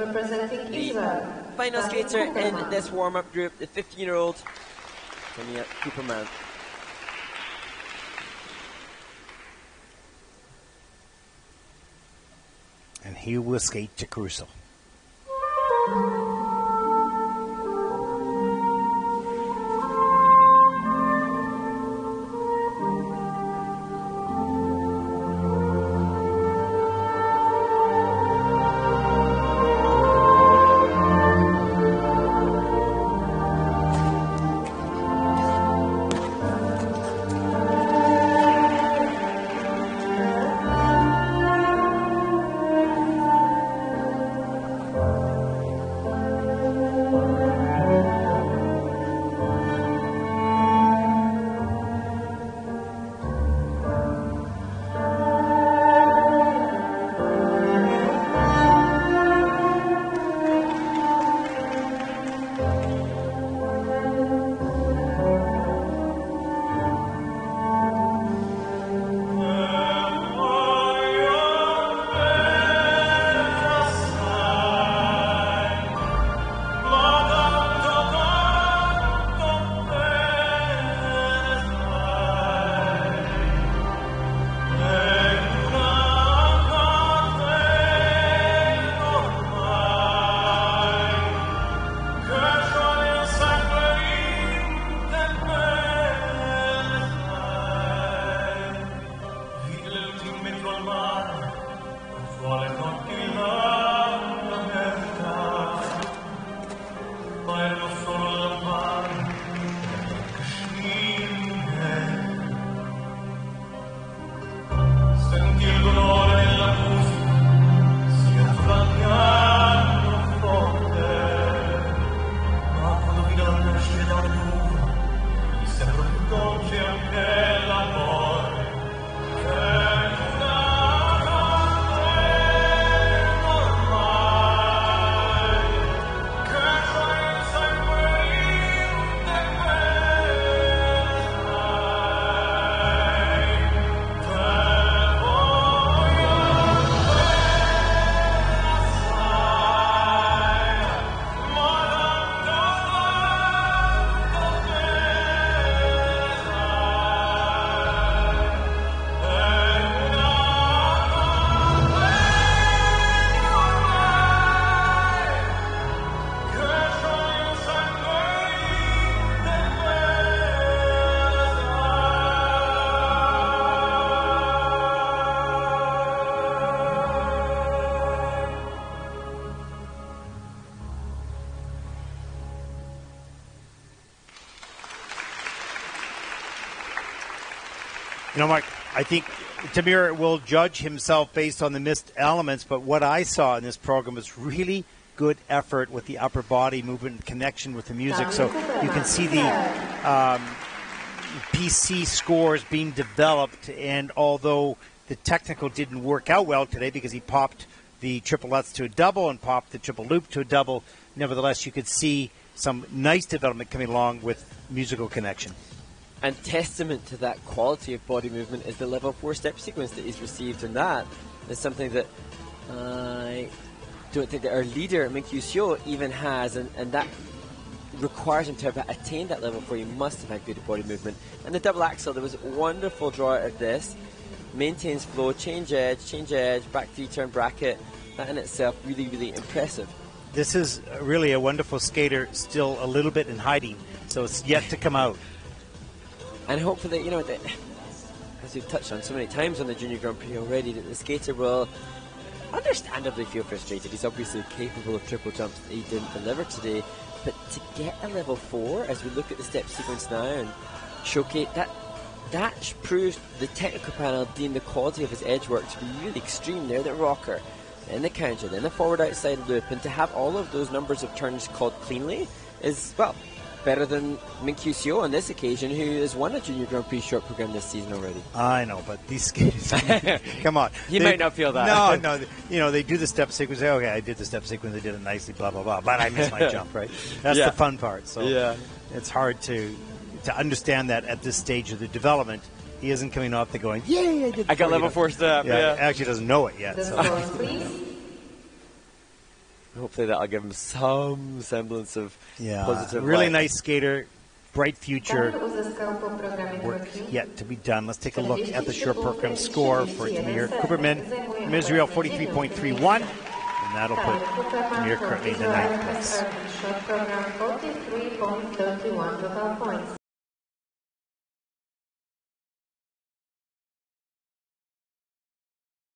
representing Israel. Final skater in this warm-up group, the 15-year-old Tamir KUPERMAN. And he will skate to Courchevel. You know, Mark, I think Tamir will judge himself based on the missed elements, but what I saw in this program was really good effort with the upper body movement and connection with the music. So you can see the PC scores being developed, and although the technical didn't work out well today because he popped the triple lutz to a double and popped the triple loop to a double, nevertheless you could see some nice development coming along with musical connection. And testament to that quality of body movement is the level 4 step sequence that he's received, and that is something that I don't think that our leader, Minkyusio, even has, and that requires him to have attained that level 4. He must have had good body movement. And the double axel, there was a wonderful draw out of this. Maintains flow, change edge, back 3-turn bracket. That in itself, really, really impressive. This is really a wonderful skater, still a little bit in hiding, so it's yet to come out. And hopefully, you know, as we've touched on so many times on the Junior Grand Prix already, that the skater will understandably feel frustrated. He's obviously capable of triple jumps that he didn't deliver today. But to get a level 4, as we look at the step sequence now and showcase that proves the technical panel deemed the quality of his edge work to be really extreme. There, the rocker, then the counter, then the forward outside loop, and to have all of those numbers of turns called cleanly is, well, better than Minkyusio on this occasion, who has won a Junior Grand Prix short program this season already. I know, but these skaters, come on. He might not feel that. No, you know, they do the step sequence, say, okay, I did the step sequence, I did it nicely, blah, blah, blah, but I missed my jump, right? That's the fun part. So it's hard to understand that at this stage of the development. He isn't coming off the going, yay, I got level 4 step. Yeah, actually doesn't know it yet. So. Hopefully that'll give him some semblance of positive really light. nice skater, bright future. Work yet to be done. Let's take a look at the short program score for Tamir KUPERMAN from Israel, 43.31, and that'll put Tamir currently in the 9th place.